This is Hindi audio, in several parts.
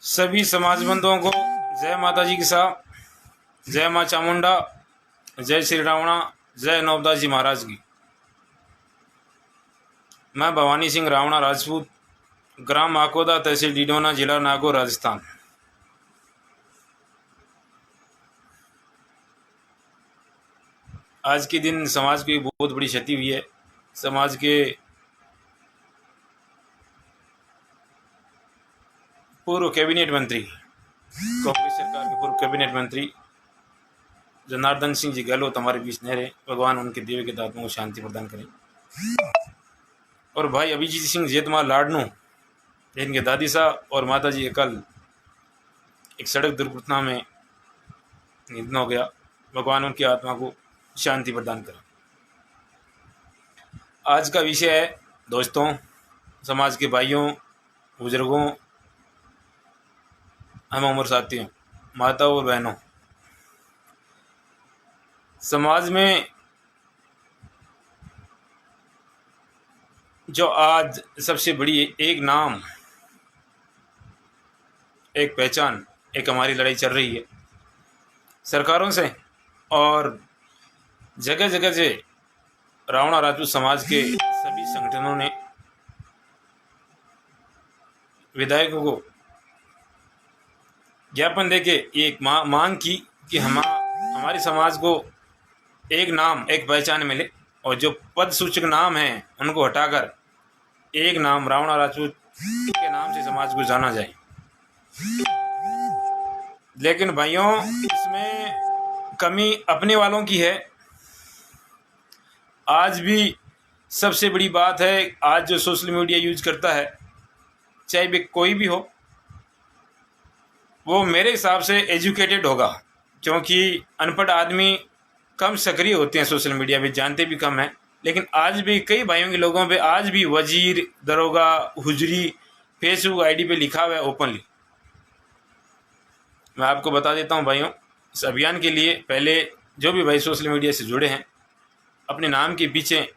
सभी समाज बंधुओं को जय माता जी की साहब, जय माँ चामुंडा, जय श्री रावणा, जय नवदास जी महाराज की। मैं भवानी सिंह रावणा राजपूत, ग्राम आकोदा, तहसील डीडोना, जिला नागौर, राजस्थान। आज के दिन समाज की बहुत बड़ी क्षति हुई है। समाज के पूर्व कैबिनेट मंत्री, कांग्रेस सरकार के पूर्व कैबिनेट मंत्री जनार्दन सिंह जी गहलोत हमारे बीच नहीं रहे। भगवान उनके दिव्य के आत्मा को शांति प्रदान करें। और भाई अभिजीत सिंह जेतमाल लाडनू, इनके दादी साहब और माता जी कल एक सड़क दुर्घटना में निधन हो गया। भगवान उनकी आत्मा को शांति प्रदान करें। आज का विषय है दोस्तों, समाज के भाइयों, बुजुर्गों, हम उम्र साथियों, माताओं और बहनों, समाज में जो आज सबसे बड़ी एक नाम, एक पहचान, एक हमारी लड़ाई चल रही है सरकारों से और जगह जगह से रावणा राजपूत समाज के सभी संगठनों ने विधायकों को ज्ञापन देके एक मांग की कि हमारे समाज को एक नाम, एक पहचान मिले और जो पद सूचक नाम हैं उनको हटाकर एक नाम रावणा राजपूत के नाम से समाज को जाना जाए। लेकिन भाइयों, इसमें कमी अपने वालों की है। आज भी सबसे बड़ी बात है, आज जो सोशल मीडिया यूज करता है, चाहे भी कोई भी हो, वो मेरे हिसाब से एजुकेटेड होगा, क्योंकि अनपढ़ आदमी कम सक्रिय होते हैं सोशल मीडिया पे, जानते भी कम हैं। लेकिन आज भी कई भाइयों के लोगों पे आज भी वजीर, दरोगा, हुजरी फेसबुक आईडी पे लिखा हुआ है ओपनली। मैं आपको बता देता हूं भाइयों, इस अभियान के लिए पहले जो भी भाई सोशल मीडिया से जुड़े हैं, अपने नाम के पीछे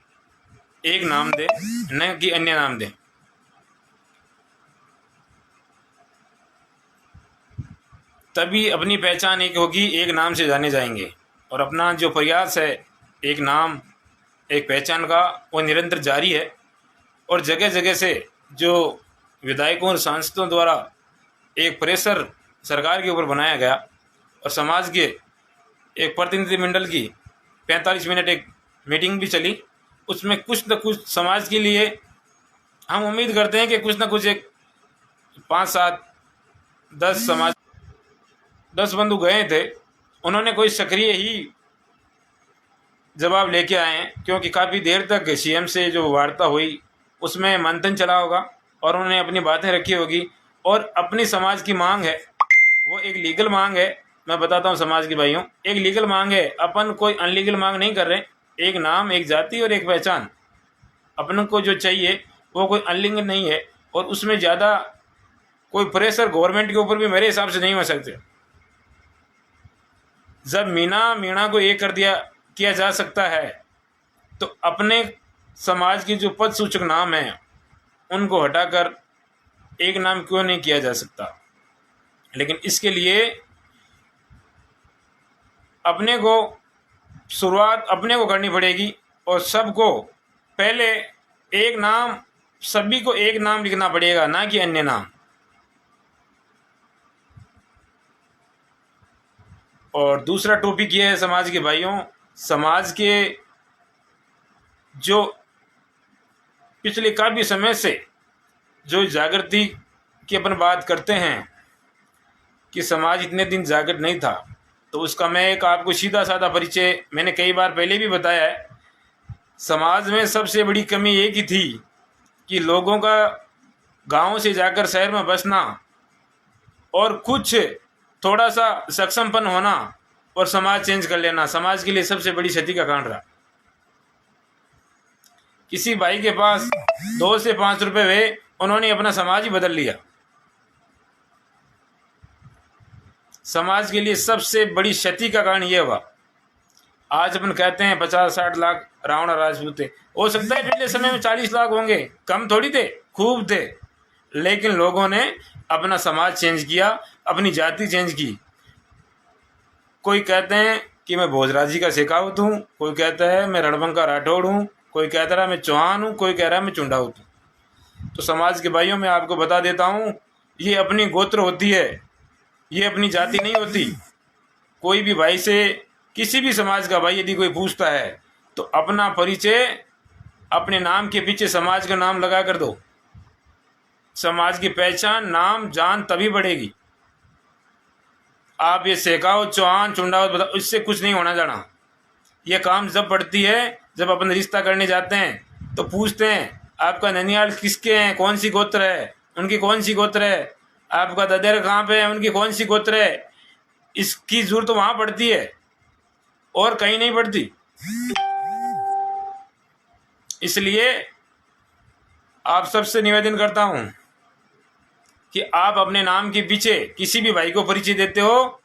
एक नाम दें, न कि अन्य नाम दें। तभी अपनी पहचान एक होगी, एक नाम से जाने जाएंगे। और अपना जो प्रयास है एक नाम, एक पहचान का, वो निरंतर जारी है। और जगह जगह से जो विधायकों और सांसदों द्वारा एक प्रेशर सरकार के ऊपर बनाया गया और समाज के एक प्रतिनिधिमंडल की 45 मिनट एक मीटिंग भी चली, उसमें कुछ न कुछ समाज के लिए हम उम्मीद करते हैं कि कुछ न कुछ एक 5, 7, 10 समाज 10 बंधु गए थे, उन्होंने कोई सक्रिय ही जवाब लेके आए हैं। क्योंकि काफ़ी देर तक सीएम से जो वार्ता हुई उसमें मंथन चला होगा और उन्होंने अपनी बातें रखी होगी और अपनी समाज की मांग है, वो एक लीगल मांग है। मैं बताता हूँ समाज के भाइयों, एक लीगल मांग है, अपन कोई अनलीगल मांग नहीं कर रहे। एक नाम, एक जाति और एक पहचान अपन को जो चाहिए वो कोई अनलीगल नहीं है। और उसमें ज़्यादा कोई प्रेशर गवर्नमेंट के ऊपर भी मेरे हिसाब से नहीं हो सकते। जब मीणा को एक कर किया जा सकता है, तो अपने समाज के जो पद सूचक नाम हैं उनको हटाकर एक नाम क्यों नहीं किया जा सकता। लेकिन इसके लिए अपने को शुरुआत अपने को करनी पड़ेगी और सबको पहले एक नाम, सभी को एक नाम लिखना पड़ेगा, ना कि अन्य नाम। और दूसरा टॉपिक ये है समाज के भाइयों, समाज के जो पिछले काफ़ी समय से जो जागृति की अपन बात करते हैं कि समाज इतने दिन जागृत नहीं था, तो उसका मैं एक आपको सीधा साधा परिचय मैंने कई बार पहले भी बताया है। समाज में सबसे बड़ी कमी एक ही थी कि लोगों का गांव से जाकर शहर में बसना और कुछ थोड़ा सा सक्षमपन होना और समाज चेंज कर लेना समाज के लिए सबसे बड़ी क्षति का कारण रहा। किसी भाई के पास 2 से 5 रुपए हुए, उन्होंने अपना समाज ही बदल लिया। समाज के लिए सबसे बड़ी क्षति का कारण यह हुआ। आज अपन कहते हैं 50-60 लाख रावणा राजपूत थे, हो सकता है पिछले समय में 40 लाख होंगे, कम थोड़ी थे, खूब थे। लेकिन लोगों ने अपना समाज चेंज किया, अपनी जाति चेंज की। कोई कहते हैं कि मैं भोजराजी का शेखावत हूँ, कोई कहता है मैं रणबंका राठौड़ हूँ, कोई कहता है मैं चौहान हूँ, कोई कह रहा है मैं चुंडाउत हूँ। तो समाज के भाइयों, मैं आपको बता देता हूँ, ये अपनी गोत्र होती है, ये अपनी जाति नहीं होती। कोई भी भाई से, किसी भी समाज का भाई यदि कोई पूछता है तो अपना परिचय अपने नाम के पीछे समाज का नाम लगा कर दो। समाज की पहचान, नाम, जान तभी बढ़ेगी। आप ये शेखावत, चौहान, चुंडावत बताओ, इससे कुछ नहीं होना जाना। ये काम जब पड़ती है, जब अपन रिश्ता करने जाते हैं तो पूछते हैं आपका ननियाल किसके हैं, कौन सी गोत्र है, उनकी कौन सी गोत्र है, आपका ददेर कहाँ पे है, उनकी कौन सी गोत्र है। इसकी जरूरत तो वहाँ पड़ती है और कहीं नहीं पड़ती। इसलिए आप सबसे निवेदन करता हूँ कि आप अपने नाम के पीछे किसी भी भाई को परिचय देते हो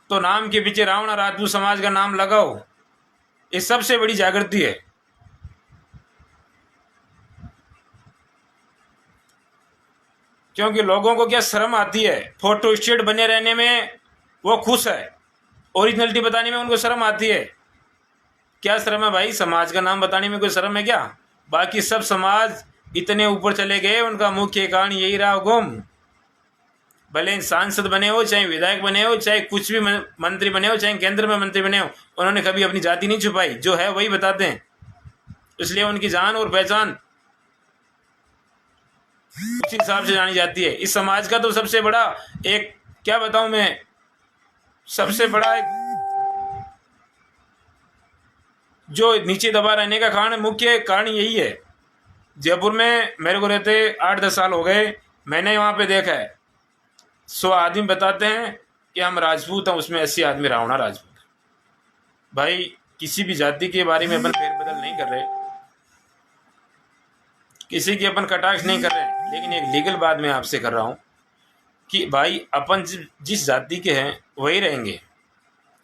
तो नाम के पीछे रावणा राजपूत समाज का नाम लगाओ। ये सबसे बड़ी जागृति है। क्योंकि लोगों को क्या शर्म आती है, फोटो स्टेट बने रहने में वो खुश है, ओरिजिनलिटी बताने में उनको शर्म आती है। क्या शर्म है भाई? समाज का नाम बताने में कोई शर्म है क्या? बाकी सब समाज इतने ऊपर चले गए, उनका मुख्य कारण यही रहा गुम। भले सांसद बने हो, चाहे विधायक बने हो, चाहे कुछ भी मंत्री बने हो, चाहे केंद्र में मंत्री बने हो, उन्होंने कभी अपनी जाति नहीं छुपाई। जो है वही बताते हैं। इसलिए उनकी जान और पहचान उसी हिसाब से जानी जाती है। इस समाज का तो सबसे बड़ा एक, क्या बताऊं मैं, सबसे बड़ा एक जो नीचे दबा रहने का कारण, मुख्य कारण यही है। जयपुर में मेरे को रहते 8-10 साल हो गए, मैंने वहाँ पे देखा है 100 आदमी बताते हैं कि हम राजपूत हैं, उसमें 80 आदमी रावणा राजपूत है। भाई किसी भी जाति के बारे में अपन फेरबदल नहीं कर रहे, किसी की अपन कटाक्ष नहीं कर रहे, लेकिन एक लीगल बात मैं आपसे कर रहा हूँ कि भाई अपन जिस जाति के हैं वही रहेंगे।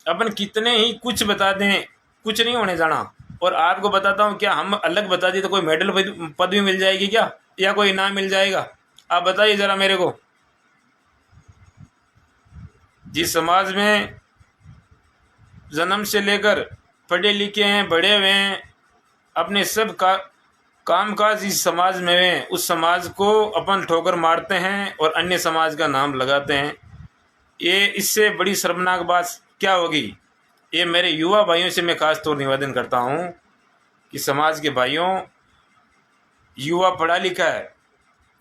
अपन कितने ही कुछ बता दें, कुछ नहीं होने जाना। और आपको बताता हूँ, क्या हम अलग बता दें तो कोई मेडल पद भी मिल जाएगी क्या, या कोई इनाम मिल जाएगा? आप बताइए जरा मेरे को। जिस समाज में जन्म से लेकर पढ़े लिखे हैं, बड़े हुए हैं, अपने सब काम काज इस समाज में हैं, उस समाज को अपन ठोकर मारते हैं और अन्य समाज का नाम लगाते हैं। ये इससे बड़ी शर्मनाक बात क्या होगी? ये मेरे युवा भाइयों से मैं खास तौर निवेदन करता हूँ कि समाज के भाइयों, युवा पढ़ा लिखा है,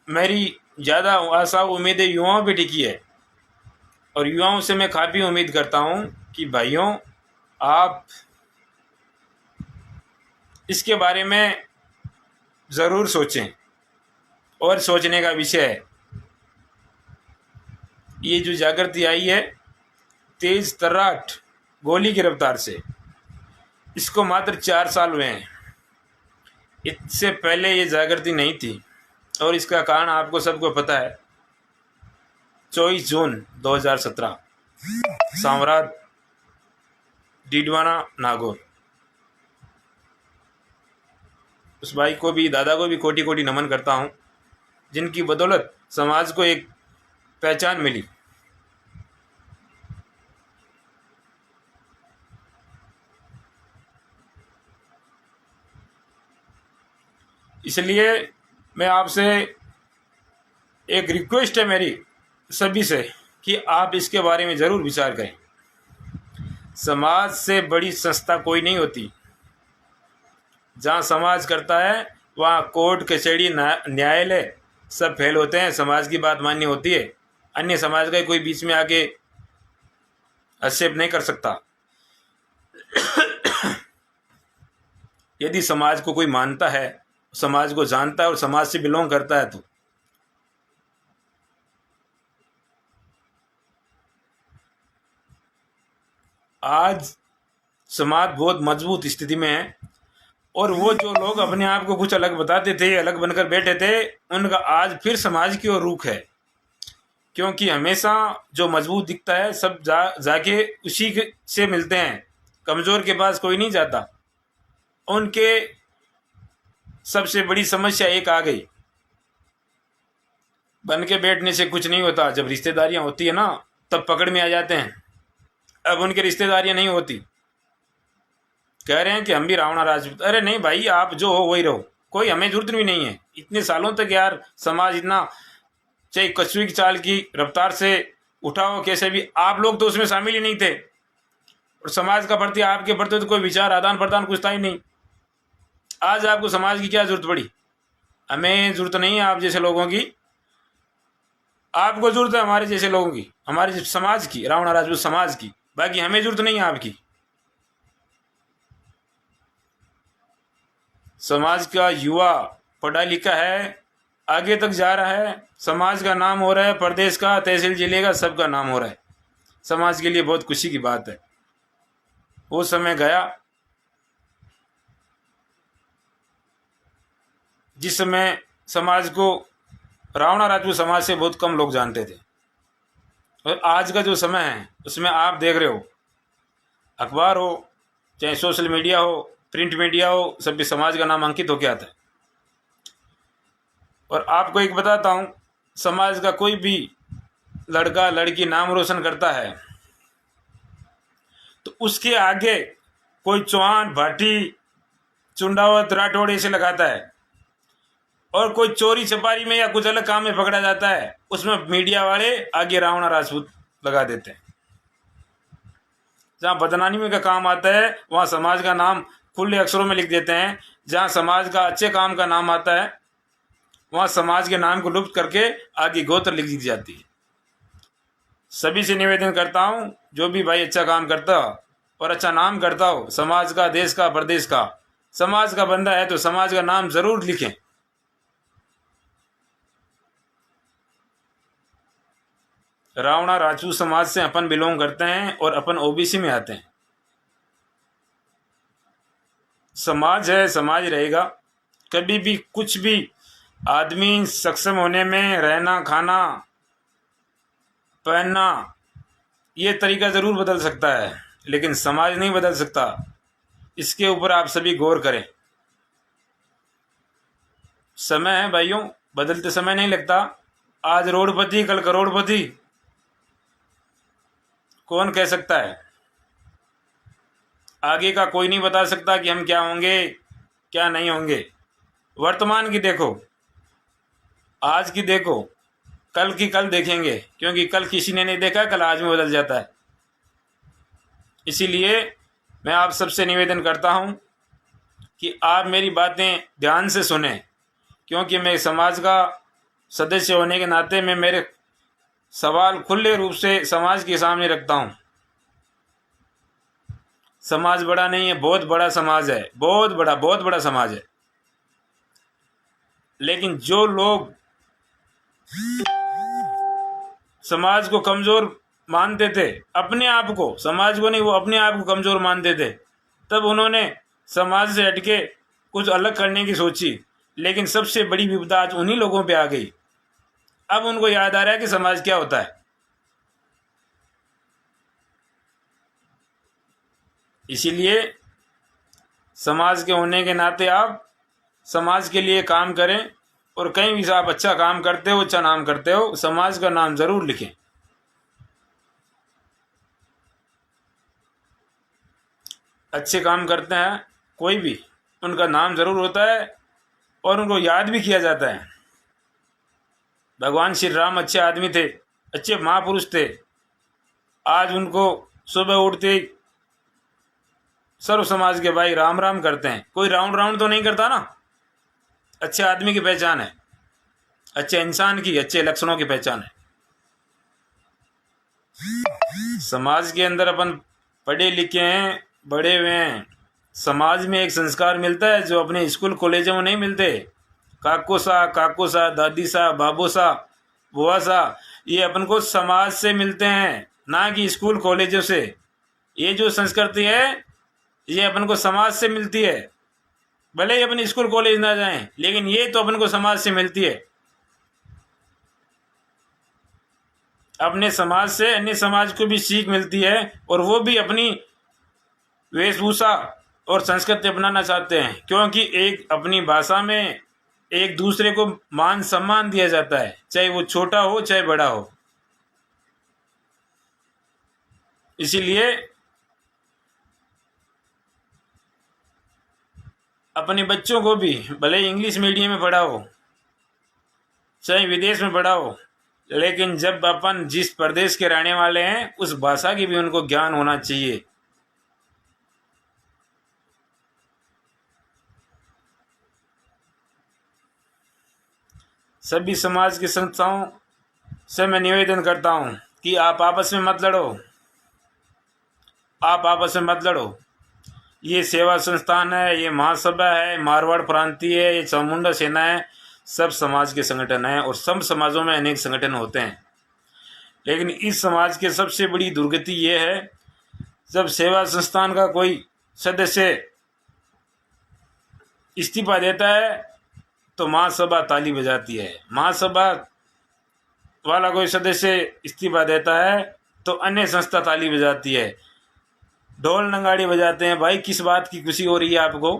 मेरी ज़्यादा आशा उम्मीदें युवाओं पे टिकी है। और युवाओं से मैं काफ़ी उम्मीद करता हूँ कि भाइयों, आप इसके बारे में ज़रूर सोचें। और सोचने का विषय है, ये जो जागृति आई है तेज तर्राट गोली की रफ्तार से, इसको मात्र 4 साल हुए हैं। इससे पहले ये जागृति नहीं थी और इसका कारण आपको सबको पता है। 24 जून 2017 साम्राट डीडवाना नागौर, उस भाई को भी, दादा को भी कोटि कोटि नमन करता हूँ, जिनकी बदौलत समाज को एक पहचान मिली। इसलिए मैं आपसे, एक रिक्वेस्ट है मेरी सभी से कि आप इसके बारे में ज़रूर विचार करें। समाज से बड़ी संस्था कोई नहीं होती। जहाँ समाज करता है वहाँ कोर्ट, कचहरी, न्यायालय सब फेल होते हैं। समाज की बात मान्य होती है, अन्य समाज का कोई बीच में आके हस्तक्षेप नहीं कर सकता। यदि समाज को कोई मानता है, समाज को जानता है और समाज से बिलोंग करता है, तो आज समाज बहुत मजबूत स्थिति में है। और वो जो लोग अपने आप को कुछ अलग बताते थे, अलग बनकर बैठे थे, उनका आज फिर समाज की ओर रुख है। क्योंकि हमेशा जो मजबूत दिखता है सब जाके उसी से मिलते हैं। कमज़ोर के पास कोई नहीं जाता। उनके सबसे बड़ी समस्या एक आ गई बन के बैठने से कुछ नहीं होता। जब रिश्तेदारियां होती है ना, तब पकड़ में आ जाते हैं। अब उनकी रिश्तेदारियां नहीं होती, कह रहे हैं कि हम भी रावणा राजपूत। अरे नहीं भाई, आप जो हो वही रहो, कोई हमें जरूरत भी नहीं है। इतने सालों तक यार समाज इतना, चाहे कछुए की चाल की रफ्तार से उठाओ कैसे भी, आप लोग तो उसमें शामिल ही नहीं थे। और समाज का प्रति, आपके प्रति तो कोई विचार आदान प्रदान कुछ था ही नहीं। आज आपको समाज की क्या जरूरत पड़ी? हमें जरूरत नहीं है आप जैसे लोगों की, आपको जरूरत है हमारे जैसे लोगों की, हमारे समाज की, रावणा राजपूत समाज की। बाकी हमें जरूरत नहीं है आपकी। समाज का युवा पढ़ा लिखा है, आगे तक जा रहा है, समाज का नाम हो रहा है, प्रदेश का, तहसील जिले का, सबका नाम हो रहा है। समाज के लिए बहुत खुशी की बात है। वो समय गया जिस समय समाज को, रावणा राजपूत समाज से बहुत कम लोग जानते थे। और आज का जो समय है उसमें आप देख रहे हो, अखबार हो चाहे सोशल मीडिया हो, प्रिंट मीडिया हो, सब भी समाज का नाम अंकित होकर आता है। और आपको एक बताता हूँ, समाज का कोई भी लड़का लड़की नाम रोशन करता है तो उसके आगे कोई चौहान, भाटी, चुंडावत, राठौड़ ऐसे लगाता है। और कोई चोरी चपारी में या कुछ अलग काम में पकड़ा जाता है, उसमें मीडिया वाले आगे रावणा राजपूत लगा देते हैं। जहाँ बदनामी में का काम आता है वहाँ समाज का नाम खुले अक्षरों में लिख देते हैं। जहाँ समाज का अच्छे काम का नाम आता है वहाँ समाज के नाम को लुप्त करके आगे गोत्र लिख दी जाती है। सभी से निवेदन करता हूँ, जो भी भाई अच्छा काम करता हो और अच्छा नाम करता हो, समाज का, देश का, प्रदेश का, समाज का बंदा है तो समाज का नाम जरूर लिखें। रावणा राजपूत समाज से अपन बिलोंग करते हैं और अपन ओबीसी में आते हैं। समाज है, समाज रहेगा। कभी भी कुछ भी आदमी सक्षम होने में, रहना, खाना, पहनना, ये तरीका जरूर बदल सकता है, लेकिन समाज नहीं बदल सकता। इसके ऊपर आप सभी गौर करें। समय है भाइयों, बदलते समय नहीं लगता। आज रोडपति कल करोड़पति, कौन कह सकता है? आगे का कोई नहीं बता सकता कि हम क्या होंगे क्या नहीं होंगे। वर्तमान की देखो, आज की देखो, कल की कल देखेंगे, क्योंकि कल किसी ने नहीं देखा, कल आज में बदल जाता है। इसीलिए मैं आप सबसे निवेदन करता हूं कि आप मेरी बातें ध्यान से सुने, क्योंकि मैं समाज का सदस्य होने के नाते मैं मेरे सवाल खुले रूप से समाज के सामने रखता हूं। समाज बड़ा नहीं है, बहुत बड़ा समाज है, बहुत बड़ा समाज है। लेकिन जो लोग समाज को कमजोर मानते थे, अपने आप को, समाज को नहीं, वो अपने आप को कमजोर मानते थे, तब उन्होंने समाज से हटके कुछ अलग करने की सोची। लेकिन सबसे बड़ी विपदा आज उन्हीं लोगों पे आ गई। अब उनको याद आ रहा है कि समाज क्या होता है। इसीलिए समाज के होने के नाते आप समाज के लिए काम करें, और कहीं भी आप अच्छा काम करते हो, अच्छा नाम करते हो, समाज का नाम जरूर लिखें। अच्छे काम करते हैं कोई भी, उनका नाम जरूर होता है और उनको याद भी किया जाता है। भगवान श्री राम अच्छे आदमी थे, अच्छे महापुरुष थे। आज उनको सुबह उठते ही सर्व समाज के भाई राम राम करते हैं। कोई राउंड राउंड तो नहीं करता ना। अच्छे आदमी की पहचान है, अच्छे इंसान की, अच्छे लक्षणों की पहचान है। समाज के अंदर अपन पढ़े लिखे हैं, बड़े हुए हैं, समाज में एक संस्कार मिलता है जो अपने स्कूल कॉलेजों में नहीं मिलते। काको सा, दादी सा, बाबू सा, बुआ सा, ये अपन को समाज से मिलते हैं, ना कि स्कूल कॉलेजों से। ये जो संस्कृति है ये अपन को समाज से मिलती है। भले ही अपन स्कूल कॉलेज ना जाएं, लेकिन ये तो अपन को समाज से मिलती है। अपने समाज से अन्य समाज को भी सीख मिलती है, और वो भी अपनी वेशभूषा और संस्कृति अपनाना चाहते हैं, क्योंकि एक अपनी भाषा में एक दूसरे को मान सम्मान दिया जाता है, चाहे वो छोटा हो चाहे बड़ा हो। इसीलिए अपने बच्चों को भी भले इंग्लिश मीडियम में पढ़ाओ चाहे विदेश में पढ़ाओ, लेकिन जब अपन जिस प्रदेश के रहने वाले हैं उस भाषा की भी उनको ज्ञान होना चाहिए। सभी समाज की संस्थाओं से मैं निवेदन करता हूं कि आप आपस में मत लड़ो, आप आपस में मत लड़ो। ये सेवा संस्थान है, ये महासभा है, मारवाड़ प्रांतीय है, ये चामुंडा सेना है, सब समाज के संगठन हैं और सब समाजों में अनेक संगठन होते हैं। लेकिन इस समाज के सबसे बड़ी दुर्गति ये है, जब सेवा संस्थान का कोई सदस्य इस्तीफा देता है तो महासभा ताली बजाती है, महासभा वाला कोई सदस्य इस्तीफा देता है तो अन्य संस्था ताली बजाती है, ढोल नगाड़े बजाते हैं। भाई किस बात की खुशी हो रही है आपको?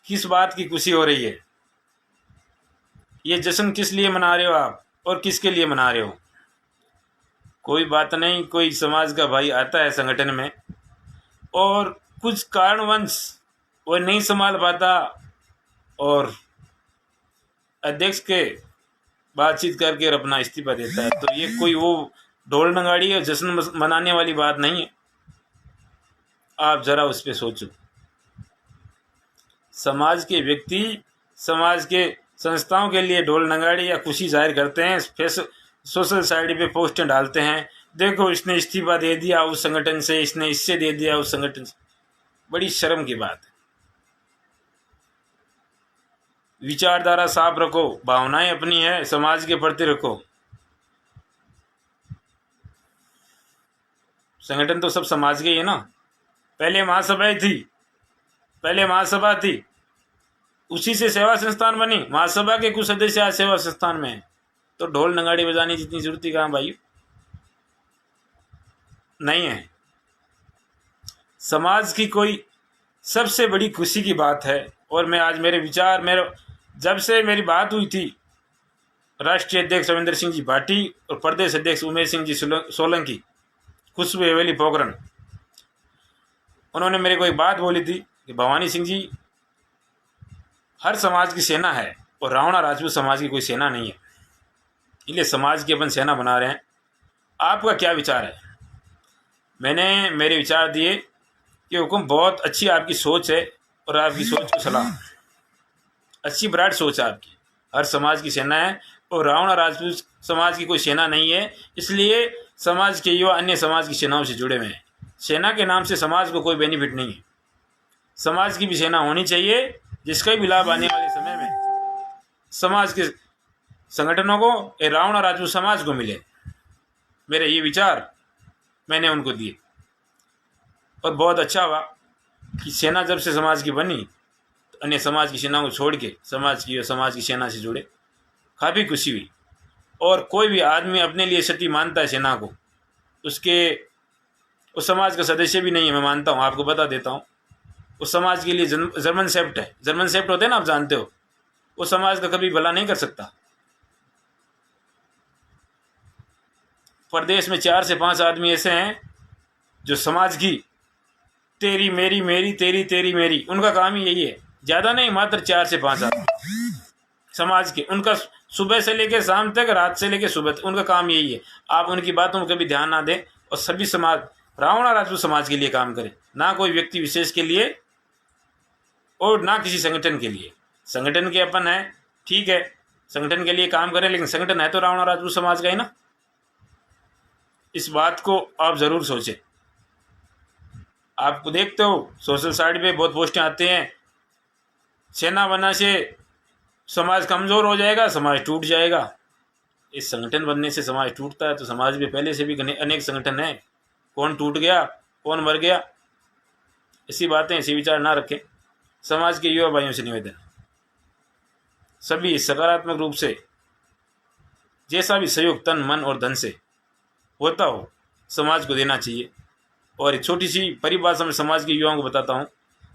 किस बात की खुशी हो रही है? ये जश्न किस लिए मना रहे हो आप और किसके लिए मना रहे हो? कोई बात नहीं, कोई समाज का भाई आता है संगठन में और कुछ कारणवश वो नहीं संभाल पाता और अध्यक्ष के बातचीत करके और अपना इस्तीफा देता है, तो ये कोई वो ढोल नगाड़ी और जश्न मनाने वाली बात नहीं है। आप जरा उस पर सोचो। समाज के व्यक्ति समाज के संस्थाओं के लिए ढोल नगाड़ी या खुशी जाहिर करते हैं, सोशल साइट पे पोस्टें डालते हैं, देखो इसने इस्तीफा दे दिया उस संगठन से, इसने इससे दे दिया उस संगठन से। बड़ी शर्म की बात है। विचारधारा साफ रखो, भावनाएं अपनी है समाज के प्रति रखो। संगठन तो सब समाज के ही है ना। पहले महासभा थी, उसी से सेवा संस्थान बनी। महासभा के कुछ सदस्य आज सेवा संस्थान में है, तो ढोल नगाड़ी बजाने जितनी जरूरत कहाँ भाई? नहीं है। समाज की कोई सबसे बड़ी खुशी की बात है। और मैं आज जब से मेरी बात हुई थी राष्ट्रीय अध्यक्ष रविंद्र सिंह जी भाटी और प्रदेश अध्यक्ष उमेश सिंह जी सोलंकी, खुशबू हवेली पोखरण, उन्होंने मेरे को एक बात बोली थी कि भवानी सिंह जी, हर समाज की सेना है और रावणा राजपूत समाज की कोई सेना नहीं है, इसलिए समाज की अपन सेना बना रहे हैं। आपका क्या विचार है? मैंने मेरे विचार दिए कि हुकुम बहुत अच्छी आपकी सोच है और आपकी सोच को सलाम। अच्छी ब्राड सोच है आपकी। हर समाज की सेना है और रावणा राजपूत समाज की कोई सेना नहीं है, इसलिए समाज के युवा अन्य समाज की सेनाओं से जुड़े हुए हैं। सेना के नाम से समाज को कोई बेनिफिट नहीं है। समाज की भी सेना होनी चाहिए जिसका भी लाभ आने वाले समय में समाज के संगठनों को रावणा राजपूत समाज को मिले। मेरे ये विचार मैंने उनको दिए और बहुत अच्छा हुआ कि सेना जब से समाज की बनी तो अन्य समाज की सेनाओं को छोड़ के समाज की सेना से जुड़े। काफ़ी खुशी हुई। और कोई भी आदमी अपने लिए सती मानता है सेना को, उस समाज का सदस्य भी नहीं है। मैं मानता हूँ, आपको बता देता हूँ, उस समाज के लिए जर्मन शेफ्ट है। जर्मन शेफ्ट होते हैं ना, आप जानते हो। उस समाज का कभी भला नहीं कर सकता। प्रदेश में 4 से 5 आदमी ऐसे हैं जो समाज की तेरी मेरी मेरी तेरी तेरी मेरी, उनका काम ही यही है। ज़्यादा नहीं, मात्र 4 से 5 आदमी समाज के। उनका सुबह से लेकर शाम तक, रात से लेकर सुबह तक, उनका काम यही है। आप उनकी बातों में कभी ध्यान ना दें और सभी समाज रावणा राजपूत समाज के लिए काम करें, ना कोई व्यक्ति विशेष के लिए और ना किसी संगठन के लिए। संगठन के अपन है, ठीक है, संगठन के लिए काम करें, लेकिन संगठन है तो रावणा राजपूत समाज का ही ना। इस बात को आप जरूर सोचें। आपको देखते हो सोशल साइट पे बहुत पोस्टें आते हैं, सेना बनने से समाज कमज़ोर हो जाएगा, समाज टूट जाएगा। इस संगठन बनने से समाज टूटता है तो समाज में पहले से भी अनेक संगठन हैं। कौन टूट गया, कौन मर गया, ऐसी बातें, ऐसे विचार ना रखें। समाज के युवा भाइयों से निवेदन, सभी सकारात्मक रूप से जैसा भी सहयोग तन मन और धन से होता हो समाज को देना चाहिए। और एक छोटी सी परिभाषा में समाज के युवाओं को बताता हूँ,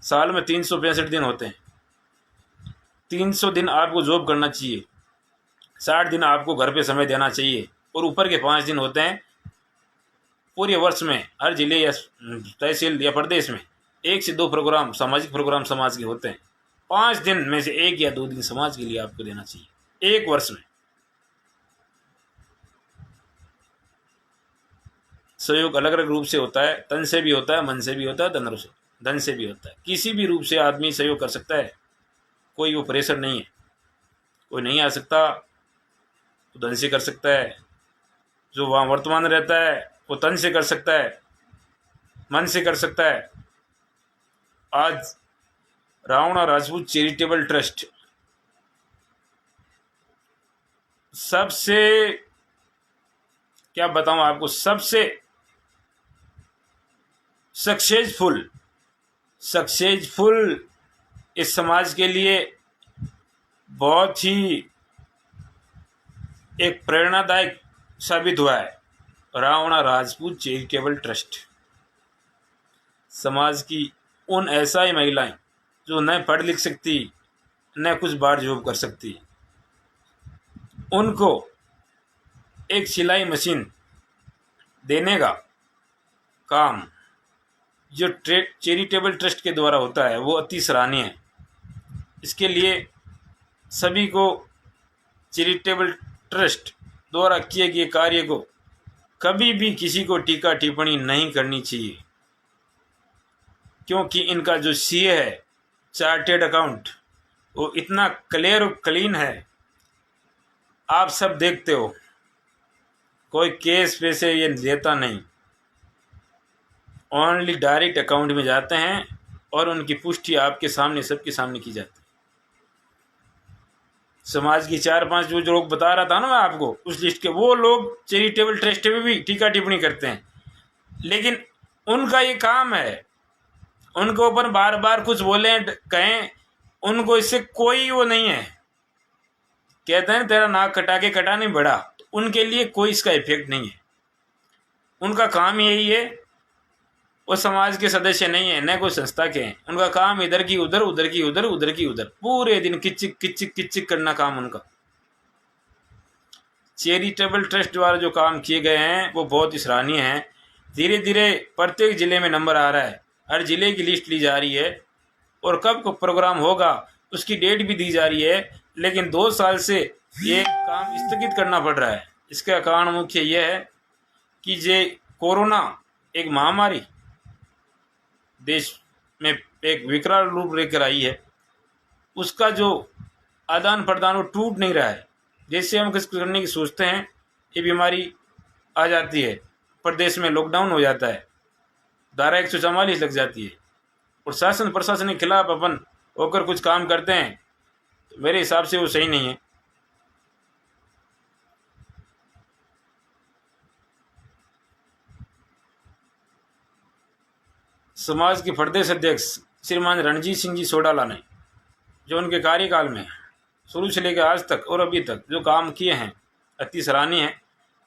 साल में 365 दिन होते हैं। 300 दिन आपको जॉब करना चाहिए, 60 दिन आपको घर पे समय देना चाहिए, और ऊपर के 5 दिन होते हैं पूरे वर्ष में। हर जिले या तहसील या प्रदेश में 1 से 2 प्रोग्राम, सामाजिक प्रोग्राम समाज के होते हैं। 5 दिन में से 1 या 2 दिन समाज के लिए आपको देना चाहिए एक वर्ष में। सहयोग अलग अलग रूप से होता है, तन से भी होता है, मन से भी होता है, धन से भी होता है। किसी भी रूप से आदमी सहयोग कर सकता है, कोई वो प्रेशर नहीं है। कोई नहीं आ सकता तो धन से कर सकता है, जो वहाँ वर्तमान रहता है वो तन से कर सकता है, मन से कर सकता है। आज रावणा राजपूत चैरिटेबल ट्रस्ट सबसे, क्या बताऊं आपको, सबसे सक्सेसफुल इस समाज के लिए बहुत ही एक प्रेरणादायक साबित हुआ है। रावणा राजपूत चैरिटेबल ट्रस्ट समाज की उन ऐसा महिलाएं जो न पढ़ लिख सकती, न कुछ बाहर जॉब कर सकती, उनको एक सिलाई मशीन देने का काम जो चैरिटेबल ट्रस्ट के द्वारा होता है वो अति सराहनीय है। इसके लिए सभी को चैरिटेबल ट्रस्ट द्वारा किए गए कार्य को कभी भी किसी को टीका टिप्पणी नहीं करनी चाहिए, क्योंकि इनका जो सीए है, चार्टेड अकाउंट, वो इतना क्लियर और क्लीन है, आप सब देखते हो। कोई केस पैसे ये देता नहीं, ओनली डायरेक्ट अकाउंट में जाते हैं और उनकी पुष्टि आपके सामने, सबके सामने की जाती है। समाज की 4-5 जो लोग बता रहा था ना मैं आपको, उस लिस्ट के वो लोग चैरिटेबल ट्रस्ट में भी टीका टिप्पणी करते हैं, लेकिन उनका ये काम है। उनके ऊपर बार बार कुछ बोले कहें, उनको इससे कोई वो नहीं है। कहते हैं तेरा नाक कटा के कटा नहीं बढ़ा, तो उनके लिए कोई इसका इफेक्ट नहीं है। उनका काम यही है, वो समाज के सदस्य नहीं है, न कोई संस्था के हैं। उनका काम इधर की उधर, उधर की उधर, उधर की उधर, पूरे दिन किचिक किचिक किचिक करना काम उनका। चैरिटेबल ट्रस्ट द्वारा जो काम किए गए हैं वो बहुत ही सराहनीय है। धीरे धीरे प्रत्येक जिले में नंबर आ रहा है, हर जिले की लिस्ट ली जा रही है, और कब को प्रोग्राम होगा उसकी डेट भी दी जा रही है। लेकिन 2 साल से ये काम स्थगित करना पड़ रहा है। इसका कारण मुख्य यह है कि ये कोरोना एक महामारी देश में एक विकराल रूप लेकर आई है, उसका जो आदान प्रदान वो टूट नहीं रहा है। जैसे हम कुछ करने की सोचते हैं, ये बीमारी आ जाती है, प्रदेश में लॉकडाउन हो जाता है, धारा 144 लग जाती है, और शासन प्रशासन के खिलाफ अपन होकर कुछ काम करते हैं, तो मेरे हिसाब से वो सही नहीं है। समाज के प्रदेश अध्यक्ष श्रीमान रणजीत सिंह जी सोडाला ने जो उनके कार्यकाल में शुरू से लेकर आज तक और अभी तक जो काम किए हैं अति सराहनीय है।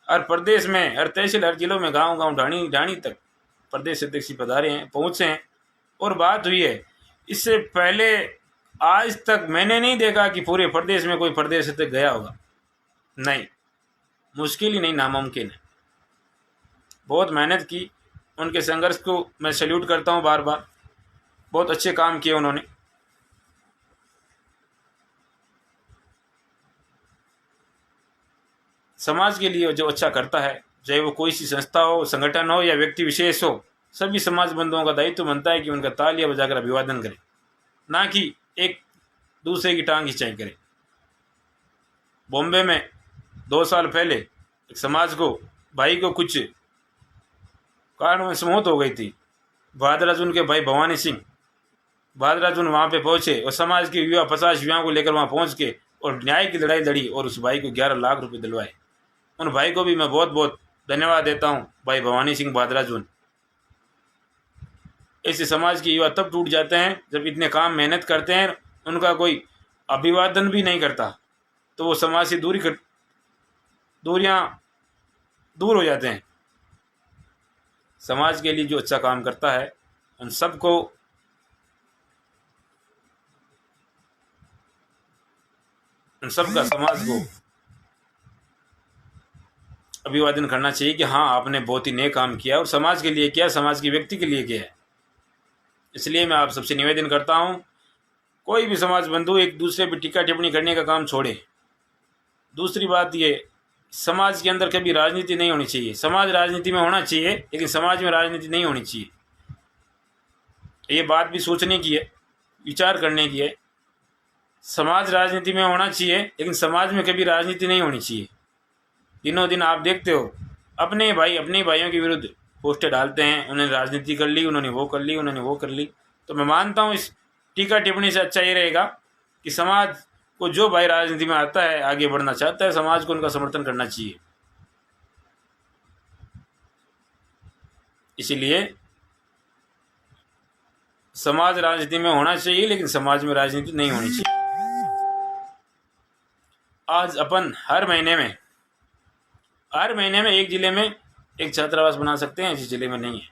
हर प्रदेश में, हर तहसील, हर जिलों में, गांव गांव, ढाणी ढाणी तक प्रदेश अध्यक्ष पधारे हैं, पहुंचे हैं और बात हुई है। इससे पहले आज तक मैंने नहीं देखा कि पूरे प्रदेश में कोई प्रदेश अध्यक्ष गया होगा, नहीं, मुश्किल ही नहीं, नामुमकिन है। बहुत मेहनत की, उनके संघर्ष को मैं सैल्यूट करता हूं बार बार। बहुत अच्छे काम किए उन्होंने। समाज के लिए जो अच्छा करता है, चाहे वो कोई सी संस्था हो, संगठन हो या व्यक्ति विशेष हो, सभी समाज बंधुओं का दायित्व बनता है कि उनका तालियां बजाकर अभिवादन करें, ना कि एक दूसरे की टांग खिंचाई करें। बॉम्बे में 2 साल पहले एक समाज को, भाई को कुछ कारणवश मौत हो गई थी। भादराजुन के भाई भवानी सिंह भादराजुन वहाँ पे पहुंचे और समाज के युवा 50 युवाओं को लेकर वहाँ पहुंच के और न्याय की लड़ाई लड़ी और उस भाई को 11 लाख रुपए दिलवाए। उन भाई को भी मैं बहुत बहुत धन्यवाद देता हूँ, भाई भवानी सिंह भादराजुन। ऐसे समाज के युवा तब टूट जाते हैं जब इतने काम मेहनत करते हैं, उनका कोई अभिवादन भी नहीं करता, तो वो समाज से दूरियां दूर हो जाते हैं। समाज के लिए जो अच्छा काम करता है उन सबको उन सब का समाज को अभिवादन करना चाहिए कि हाँ आपने बहुत ही नेक काम किया और समाज के लिए किया, समाज के व्यक्ति के लिए किया है। इसलिए मैं आप सबसे निवेदन करता हूँ, कोई भी समाज बंधु एक दूसरे पर टीका टिप्पणी करने का काम छोड़े। दूसरी बात ये, समाज के अंदर कभी राजनीति नहीं होनी चाहिए। समाज राजनीति में होना चाहिए लेकिन समाज में राजनीति नहीं होनी चाहिए। ये बात भी सोचने की है, विचार करने की है। समाज राजनीति में होना चाहिए लेकिन समाज में कभी राजनीति नहीं होनी चाहिए। दिनों दिन आप देखते हो अपने भाइयों के विरुद्ध पोस्टर डालते हैं, उन्होंने राजनीति कर ली, उन्होंने वो कर ली, उन्होंने वो कर ली। तो मैं मानता हूँ इस टीका टिप्पणी से अच्छा ये रहेगा कि समाज को जो भाई राजनीति में आता है, आगे बढ़ना चाहता है, समाज को उनका समर्थन करना चाहिए। इसीलिए समाज राजनीति में होना चाहिए लेकिन समाज में राजनीति नहीं होनी चाहिए। आज अपन हर महीने में एक जिले में एक छात्रावास बना सकते हैं, जिस जिले में नहीं है।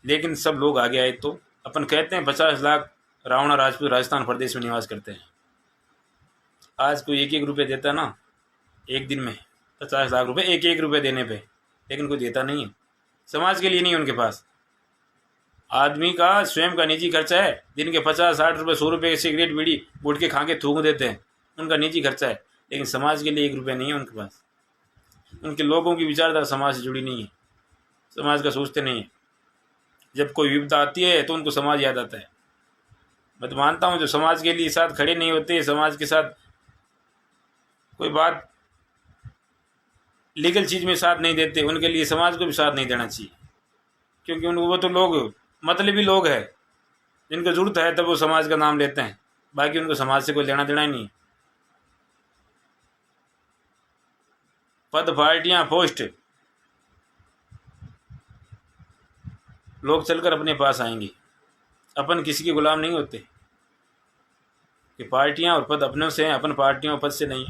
लेकिन सब लोग आगे आए तो अपन कहते हैं 50 लाख रावणा राजपूत राजस्थान प्रदेश में निवास करते हैं। आज कोई 1-1 रुपये देता ना, एक दिन में 50 लाख रुपए, 1-1 रुपये देने पे, लेकिन कोई देता नहीं है। समाज के लिए नहीं, उनके पास आदमी का स्वयं का निजी खर्चा है। दिन के 50-60 रुपये, 100 रुपये सिगरेट बीड़ी गुटखे खा के थूक देते हैं, उनका निजी खर्चा है। लेकिन समाज के लिए 1 रुपया नहीं है उनके पास। उनके लोगों की विचारधारा समाज से जुड़ी नहीं है, समाज का सोचते नहीं है। जब कोई विपदा आती है तो उनको समाज याद आता है। मैं तो मानता हूँ जो समाज के लिए साथ खड़े नहीं होते, समाज के साथ कोई बात लीगल चीज़ में साथ नहीं देते, उनके लिए समाज को भी साथ नहीं देना चाहिए। क्योंकि उनको वो तो लोग मतलबी लोग हैं, जिनको जरूरत है तब वो समाज का नाम लेते हैं, बाकी उनको समाज से कोई लेना देना ही नहीं। पद, पार्टियां, पोस्ट लोग चलकर अपने पास आएंगे। अपन किसी के गुलाम नहीं होते कि पार्टियां और पद अपनों से हैं, अपन पार्टियों और पद से नहीं।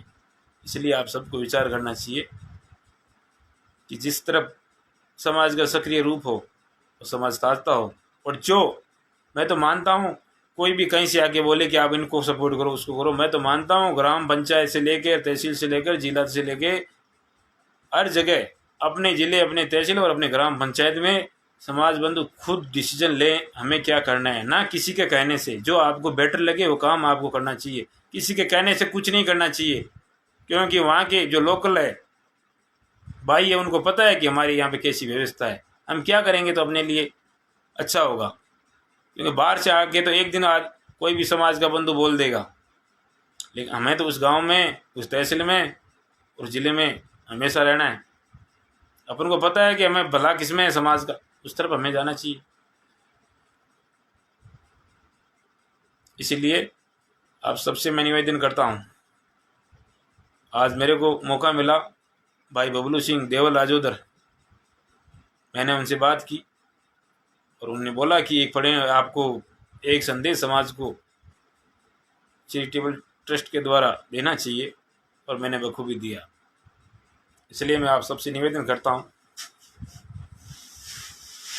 इसलिए आप सबको विचार करना चाहिए कि जिस तरफ समाज का सक्रिय रूप हो वो समाज ताजता हो। और जो मैं तो मानता हूँ, कोई भी कहीं से आके बोले कि आप इनको सपोर्ट करो, उसको करो, मैं तो मानता हूँ ग्राम पंचायत से लेकर, तहसील से लेकर, जिला से लेकर हर जगह अपने ज़िले, अपने तहसील और अपने ग्राम पंचायत में समाज बंधु खुद डिसीजन लें हमें क्या करना है, ना किसी के कहने से। जो आपको बेटर लगे वो काम आपको करना चाहिए, किसी के कहने से कुछ नहीं करना चाहिए। क्योंकि वहाँ के जो लोकल है भाई है, उनको पता है कि हमारे यहाँ पे कैसी व्यवस्था है, हम क्या करेंगे तो अपने लिए अच्छा होगा। क्योंकि बाहर से आके तो एक दिन आज कोई भी समाज का बंधु बोल देगा, लेकिन हमें तो उस गांव में, उस तहसील में, उस ज़िले में हमेशा रहना है। अपन को पता है कि हमें भला किसमें है समाज का, उस तरफ हमें जाना चाहिए। इसीलिए आप सबसे मैं निवेदन करता हूँ, आज मेरे को मौका मिला, भाई बबलू सिंह देवल राजोदर, मैंने उनसे बात की और उन्होंने बोला कि एक पढ़े आपको एक संदेश समाज को चैरिटेबल ट्रस्ट के द्वारा देना चाहिए, और मैंने बखूबी दिया। इसलिए मैं आप सबसे निवेदन करता हूँ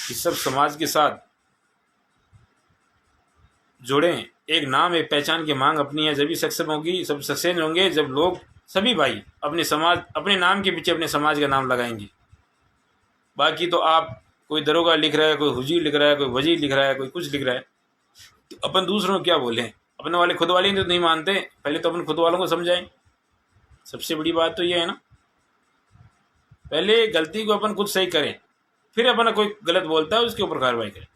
कि सब समाज के साथ जुड़ें। एक नाम, एक पहचान की मांग अपनी है, जब भी सक्षम होगी, सब सक्सेस होंगे जब लोग, सभी भाई अपने समाज, अपने नाम के पीछे अपने समाज का नाम लगाएंगे। बाकी तो आप, कोई दरोगा लिख रहा है, कोई हुजूर लिख रहा है, कोई वजीर लिख रहा है, कोई कुछ लिख रहा है, तो अपन दूसरों को क्या बोलें। अपने वाले खुद वाले तो नहीं मानते, पहले तो अपन खुद वालों को समझाएं। सबसे बड़ी बात तो ये है ना, पहले गलती को अपन खुद सही करें, फिर अपन कोई गलत बोलता है उसके ऊपर कार्रवाई करें।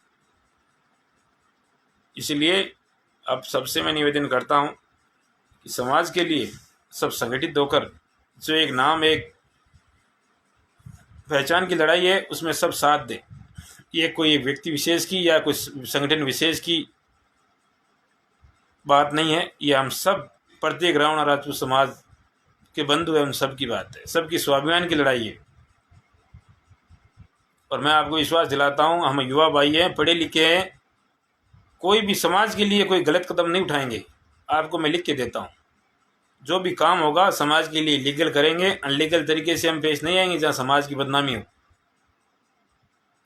इसलिए अब सबसे मैं निवेदन करता हूँ कि समाज के लिए सब संगठित होकर, जो एक नाम, एक पहचान की लड़ाई है, उसमें सब साथ दें। ये कोई व्यक्ति विशेष की या कोई संगठन विशेष की बात नहीं है, ये हम सब प्रत्येक रावणा राजपूत समाज के बंधु है, उन सब की बात है, सबकी स्वाभिमान की लड़ाई है। और मैं आपको विश्वास दिलाता हूँ, हम युवा भाई हैं, पढ़े लिखे हैं, कोई भी समाज के लिए कोई गलत कदम नहीं उठाएंगे। आपको मैं लिख के देता हूँ, जो भी काम होगा समाज के लिए लीगल करेंगे, अनलीगल तरीके से हम पेश नहीं आएंगे जहाँ समाज की बदनामी हो।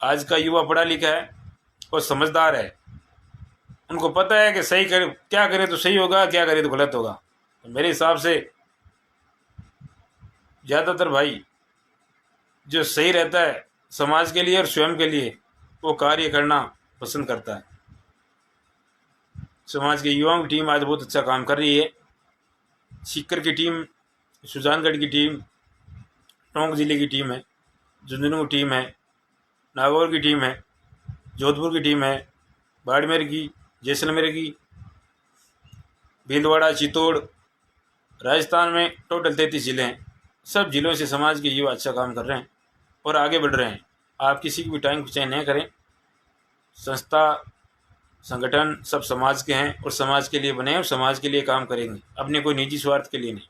आज का युवा पढ़ा लिखा है और समझदार है, उनको पता है कि सही करे, क्या करे तो सही होगा, क्या करे तो गलत होगा। तो मेरे हिसाब से ज़्यादातर भाई जो सही रहता है समाज के लिए और स्वयं के लिए, वो कार्य करना पसंद करता है। समाज के युवाओं की टीम आज बहुत अच्छा काम कर रही है। सीकर की टीम, सुजानगढ़ की टीम, टोंक जिले की टीम है, झुंझुनू की टीम है, नागौर की टीम है, जोधपुर की टीम है, बाड़मेर की, जैसलमेर की, भीलवाड़ा, चित्तौड़, राजस्थान में टोटल 33 ज़िले हैं। सब जिलों से समाज के युवा अच्छा काम कर रहे हैं और आगे बढ़ रहे हैं। आप किसी की भी टाइम खिंचाई नहीं करें। संस्था, संगठन सब समाज के हैं और समाज के लिए बने हैं और समाज के लिए काम करेंगे, अपने कोई निजी स्वार्थ के लिए नहीं।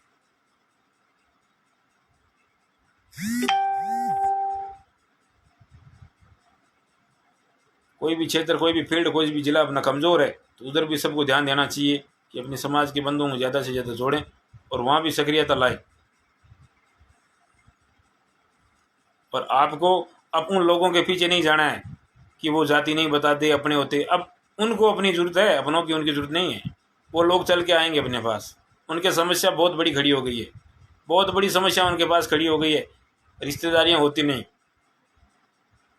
कोई भी क्षेत्र, कोई भी फील्ड, कोई भी जिला अपना कमज़ोर है तो उधर भी सबको ध्यान देना चाहिए कि अपने समाज के बंधुओं को ज़्यादा से ज़्यादा जोड़ें और वहाँ भी सक्रियता लाएं। और आपको अब उन लोगों के पीछे नहीं जाना है कि वो जाति नहीं बताते, अपने होते। अब उनको अपनी ज़रूरत है, अपनों की उनकी ज़रूरत नहीं है। वो लोग चल के आएंगे अपने पास। उनकी समस्या बहुत बड़ी खड़ी हो गई है, बहुत बड़ी समस्या उनके पास खड़ी हो गई है। रिश्तेदारियाँ होती नहीं,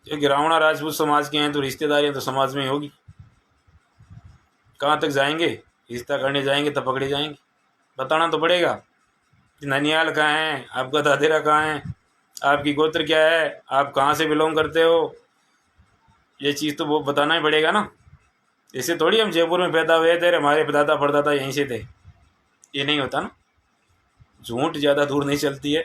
क्योंकि रावणा राजपूत समाज के हैं तो रिश्तेदारियाँ तो समाज में ही होगी। कहाँ तक जाएंगे? रिश्ता करने जाएंगे तो पकड़े जाएंगे। बताना तो पड़ेगा कि ननियाल कहाँ है, आपका दादेरा कहाँ है, आपकी गोत्र क्या है, आप कहाँ से बिलोंग करते हो। ये चीज़ तो वो बताना ही पड़ेगा ना। ऐसे थोड़ी हम जयपुर में पैदा हुए थे, हमारे दादा परदादा यहीं से थे, ये नहीं होता ना। झूठ ज़्यादा दूर नहीं चलती है,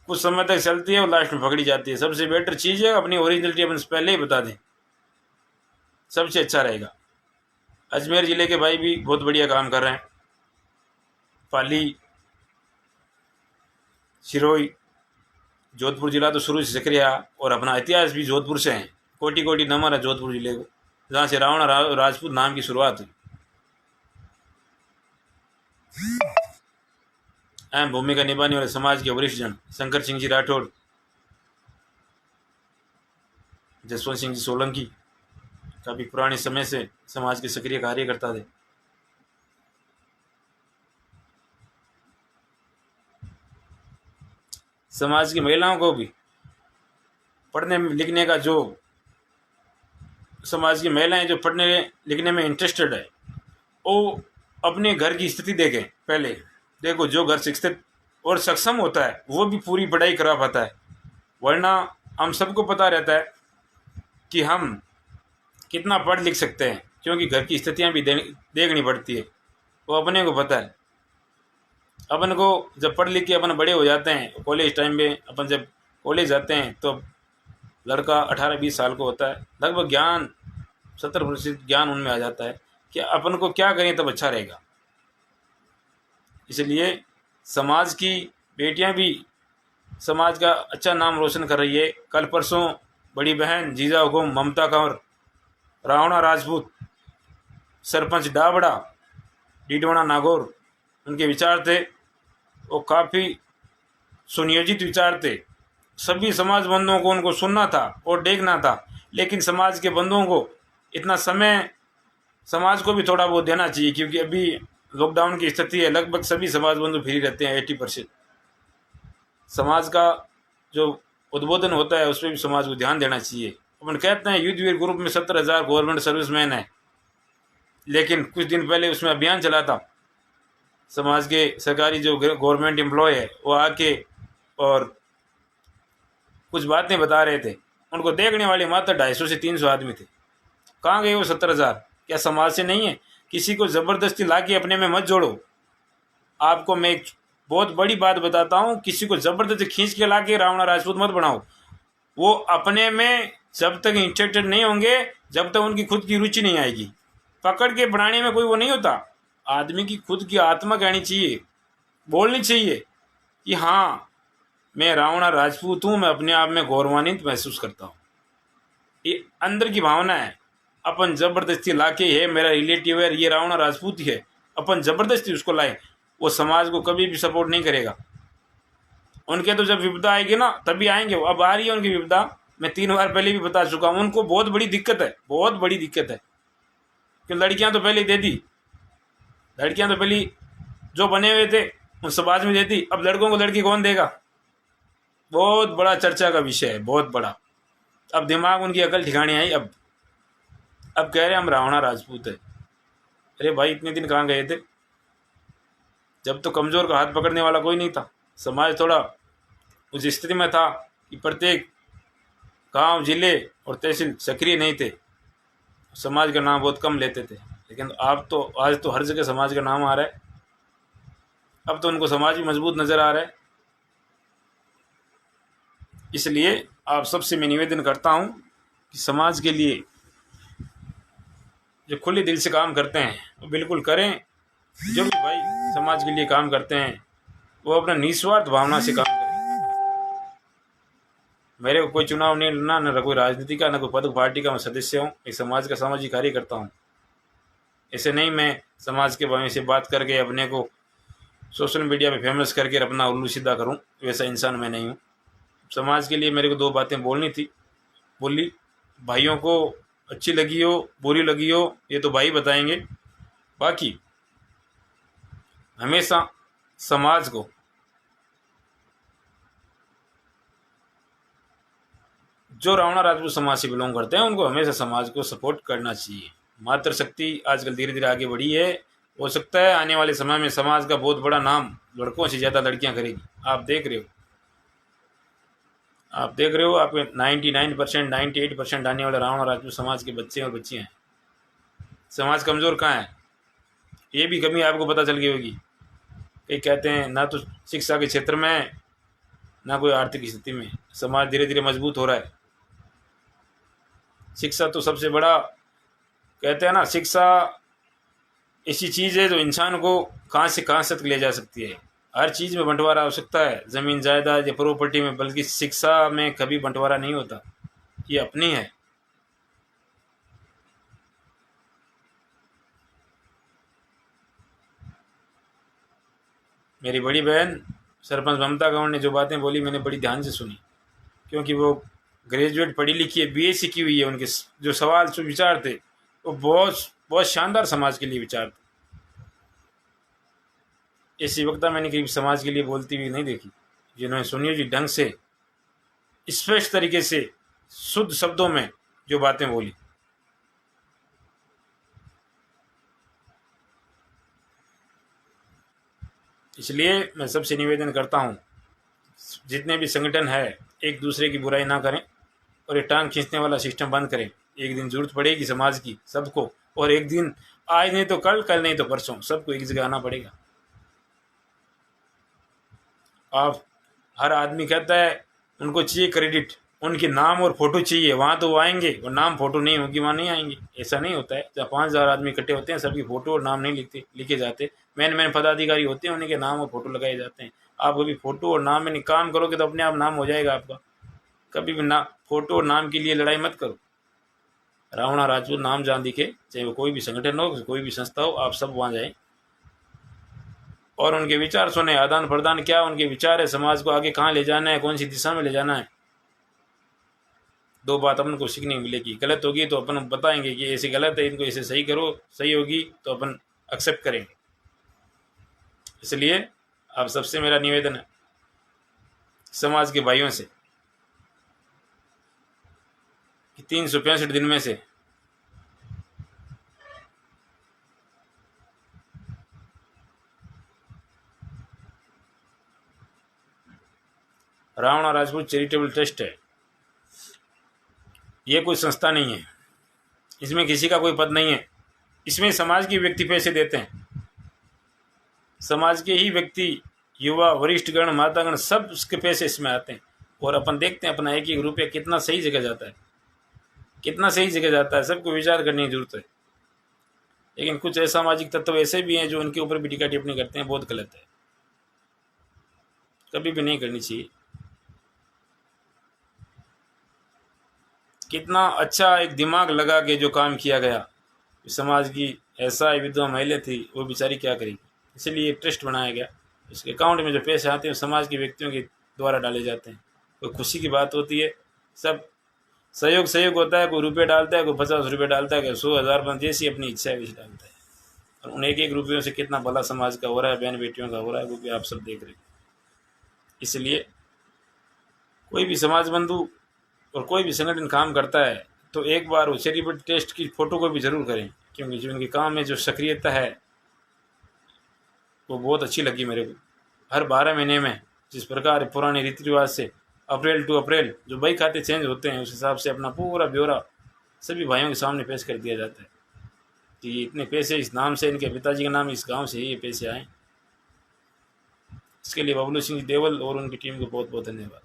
कुछ समय तक चलती है और लास्ट में पकड़ी जाती है। सबसे बेटर चीज़ है अपनी ओरिजिनलिटी अपन पहले ही बता दें, सबसे अच्छा रहेगा। अजमेर ज़िले के भाई भी बहुत बढ़िया काम कर रहे हैं। पाली, सिरोही, जोधपुर जिला तो शुरू से सक्रिय और अपना इतिहास भी जोधपुर से है। कोटि कोटि नमन है जोधपुर जिले को, जहाँ से रावण राजपूत नाम की शुरुआत हुई। अहम भूमिका निभाने वाले समाज के वरिष्ठ जन शंकर सिंह जी राठौड़, जसवंत सिंह जी सोलंकी काफ़ी पुराने समय से समाज के सक्रिय कार्यकर्ता थे। समाज की महिलाओं को भी पढ़ने लिखने का, जो समाज की महिलाएं जो पढ़ने लिखने में इंटरेस्टेड है, वो अपने घर की स्थिति देखें। पहले देखो, जो घर शिक्षित और सक्षम होता है वो भी पूरी पढ़ाई करा पाता है। वरना हम सबको पता रहता है कि हम कितना पढ़ लिख सकते हैं, क्योंकि घर की स्थितियाँ भी देखनी पड़ती है। वो अपने को पता है। अपन को जब पढ़ लिख के अपन बड़े हो जाते हैं, कॉलेज टाइम में अपन जब कॉलेज जाते हैं तो लड़का 18-20 साल को होता है, लगभग ज्ञान 70% ज्ञान उनमें आ जाता है कि अपन को क्या करें तब अच्छा रहेगा। इसलिए समाज की बेटियां भी समाज का अच्छा नाम रोशन कर रही है। कल परसों बड़ी बहन जीजा हुकुम ममता कंवर, रावणा राजपूत, सरपंच डाबड़ा, डीडवाना नागौर, उनके विचार थे वो काफ़ी सुनियोजित विचार थे। सभी समाज बंधुओं को उनको सुनना था और देखना था, लेकिन समाज के बंधुओं को इतना समय समाज को भी थोड़ा बहुत देना चाहिए, क्योंकि अभी लॉकडाउन की स्थिति है। लगभग सभी समाज बंधु फ्री रहते हैं, 80%। समाज का जो उद्बोधन होता है उस पर भी समाज को ध्यान देना चाहिए। अपन कहते हैं यूथ वीर ग्रुप में 70,000 गवर्नमेंट सर्विसमैन है, लेकिन कुछ दिन पहले उसमें अभियान चला था। समाज के सरकारी जो गवर्नमेंट एम्प्लॉय है वो आके और कुछ बातें बता रहे थे। उनको देखने वाले मात्र 250 से 300 आदमी थे। कहाँ गए वो 70,000? क्या समाज से नहीं है? किसी को ज़बरदस्ती ला के अपने में मत जोड़ो। आपको मैं एक बहुत बड़ी बात बताता हूँ, किसी को ज़बरदस्ती खींच के ला के रावणा राजपूत मत बनाओ। वो अपने में जब तक इंटरेस्टेड नहीं होंगे, जब तक उनकी खुद की रुचि नहीं आएगी, पकड़ के बनाने में कोई वो नहीं होता। आदमी की खुद की आत्मा कहनी चाहिए, बोलनी चाहिए कि हाँ मैं रावणा राजपूत हूँ, मैं अपने आप में गौरवान्वित महसूस करता हूँ। ये अंदर की भावना है। अपन ज़बरदस्ती लाके है मेरा रिलेटिव है, ये रावणा राजपूत ही है, अपन ज़बरदस्ती उसको लाए, वो समाज को कभी भी सपोर्ट नहीं करेगा। उनके तो जब विपदा आएगी ना तभी आएंगे। अब आ रही है उनकी विपदा, मैं 3 बार पहले भी बता चुका हूँ। उनको बहुत बड़ी दिक्कत है, बहुत बड़ी दिक्कत है। कि लड़कियां तो पहले दे दी, लड़कियां तो पहले जो बने हुए थे उन समाज में देती, अब लड़कों को लड़की कौन देगा? बहुत बड़ा चर्चा का विषय है, बहुत बड़ा। अब दिमाग उनकी अकल ठिकाने आई। अब कह रहे हम रावणा राजपूत है। अरे भाई, इतने दिन कहाँ गए थे जब तो कमज़ोर का हाथ पकड़ने वाला कोई नहीं था। समाज थोड़ा उस स्थिति में था कि प्रत्येक गांव, जिले और तहसील सक्रिय नहीं थे, समाज का नाम बहुत कम लेते थे। लेकिन आप तो आज तो हर जगह समाज का नाम आ रहा है। अब तो उनको समाज भी मजबूत नज़र आ रहा है। इसलिए आप सबसे मैं निवेदन करता हूँ कि समाज के लिए जो खुले दिल से काम करते हैं वो बिल्कुल करें। जो भी भाई समाज के लिए काम करते हैं वो अपना निस्वार्थ भावना से काम करें। मेरे को कोई चुनाव नहीं लड़ना, न कोई राजनीति का, न कोई पद पार्टी का। मैं सदस्य हूँ, एक समाज का सामाजिक कार्य करता हूँ। ऐसे नहीं मैं समाज के बारे से बात करके अपने को सोशल मीडिया पे फेमस करके अपना उल्लू सीधा करूँ, वैसा इंसान मैं नहीं हूँ। समाज के लिए मेरे को दो बातें बोलनी थी, बोली। भाइयों को अच्छी लगी हो, बुरी लगी हो, ये तो भाई बताएंगे। बाकी हमेशा समाज को, जो रावणा राजपूत समाज से बिलोंग करते हैं, उनको हमेशा समाज को सपोर्ट करना चाहिए। मातृशक्ति आजकल धीरे धीरे आगे बढ़ी है। हो सकता है आने वाले समय में समाज का बहुत बड़ा नाम लड़कों से ज़्यादा लड़कियां करेगी। आप देख रहे हो, आपके 99%, 98% आने वाले रावणा राजपूत समाज के बच्चे और बच्चियां हैं। समाज कमज़ोर कहाँ है, ये भी कमी आपको पता चल गई होगी। कई कहते हैं ना तो शिक्षा के क्षेत्र में, ना कोई आर्थिक स्थिति में समाज धीरे धीरे मजबूत हो रहा है। शिक्षा तो सबसे बड़ा, कहते हैं ना, शिक्षा ऐसी चीज़ है जो इंसान को कहाँ से कहाँ तक ले जा सकती है। हर चीज़ में बंटवारा हो सकता है, ज़मीन जायदाद या प्रॉपर्टी में, बल्कि शिक्षा में कभी बंटवारा नहीं होता, ये अपनी है। मेरी बड़ी बहन सरपंच ममता कंवर ने जो बातें बोली, मैंने बड़ी ध्यान से सुनी, क्योंकि वो ग्रेजुएट पढ़ी लिखी है, बीएससी की हुई है। उनके जो सवाल, जो विचार थे, वो बहुत बहुत शानदार समाज के लिए विचार थे। ऐसी वक्ता मैंने कभी समाज के लिए बोलती हुई नहीं देखी, जिन्होंने सुनियोजित जी ढंग से, स्पष्ट तरीके से, शुद्ध शब्दों में जो बातें बोली। इसलिए मैं सबसे निवेदन करता हूँ, जितने भी संगठन है, एक दूसरे की बुराई ना करें और ये टांग खींचने वाला सिस्टम बंद करें। एक दिन जरूरत पड़ेगी समाज की सबको, और एक दिन, आज नहीं तो कल, कल नहीं तो परसों, सबको एक जगह आना पड़ेगा। आप, हर आदमी कहता है उनको चाहिए क्रेडिट, उनके नाम और फोटो चाहिए, वहाँ तो वो आएंगे, और नाम फोटो नहीं होगी वहाँ नहीं आएंगे। ऐसा नहीं होता है। जब 5,000 आदमी इकट्ठे होते हैं, सबकी फोटो और नाम नहीं लिखे जाते। मेन पदाधिकारी होते हैं, उन्हीं के नाम और फोटो लगाए जाते हैं। आप कभी फोटो और नाम में काम करोगे तो अपने आप नाम हो जाएगा आपका। कभी भी ना फोटो और नाम के लिए लड़ाई मत करो। रावणा राजपूत नाम जहाँ दिखे, चाहे वो कोई भी संगठन हो, कोई भी संस्था हो, आप सब वहाँ जाएं और उनके विचार सुने। आदान प्रदान क्या उनके विचार है, समाज को आगे कहाँ ले जाना है, कौन सी दिशा में ले जाना है। दो बात अपन को सीखने मिलेगी। गलत होगी तो अपन बताएंगे कि ऐसे गलत है, इनको ऐसे सही करो, सही होगी तो अपन एक्सेप्ट करेंगे। इसलिए आप सबसे मेरा निवेदन है, समाज के भाइयों से, कि 365 दिन में से रावणा राजपूत चैरिटेबल ट्रस्ट है, ये कोई संस्था नहीं है, इसमें किसी का कोई पद नहीं है। इसमें समाज के व्यक्ति पैसे देते हैं, समाज के ही व्यक्ति, युवा, वरिष्ठ गण, मातागण, सब उसके पैसे इसमें आते हैं। और अपन देखते हैं अपना एक एक रुपया कितना सही जगह जाता है, कितना सही जगह जाता है। सबको विचार करने की जरूरत है। लेकिन कुछ असामाजिक तत्व ऐसे भी हैं जो उनके ऊपर भी टीका टिप्पणी करते हैं, बहुत गलत है, कभी भी नहीं करनी चाहिए। कितना अच्छा एक दिमाग लगा के जो काम किया गया, समाज की ऐसा विधवा महिला थी, वो बेचारी क्या करेगी। इसलिए ट्रस्ट बनाया गया। उसके अकाउंट में जो पैसे आते हैं समाज के व्यक्तियों के द्वारा डाले जाते हैं। कोई खुशी की बात होती है, सब सहयोग सहयोग होता है, कोई रुपये डालता है, कोई 50 रुपये डालता है, कोई 100 1000 5, जैसी अपनी इच्छा है वैसे डालता है। और उन एक एक रुपयों से कितना भला समाज का हो रहा है, बहन बेटियों का हो रहा है, वो भी आप सब देख रहे हैं। इसलिए कोई भी समाज बंधु और कोई भी संगठन काम करता है तो एक बार वो चैरिटेबल टेस्ट की फ़ोटो को भी ज़रूर करें, क्योंकि जो उनके काम में जो सक्रियता है वो बहुत अच्छी लगी मेरे को। हर 12 महीने में जिस प्रकार पुराने रीति रिवाज से अप्रैल टू अप्रैल जो बही खाते चेंज होते हैं, उस हिसाब से अपना पूरा ब्यौरा सभी भाइयों के सामने पेश कर दिया जाता है कि इतने पैसे इस नाम से, इनके पिताजी के नाम इस गांव से ये पैसे आए। इसके लिए बबलू सिंह देवल और उनकी टीम को बहुत बहुत धन्यवाद।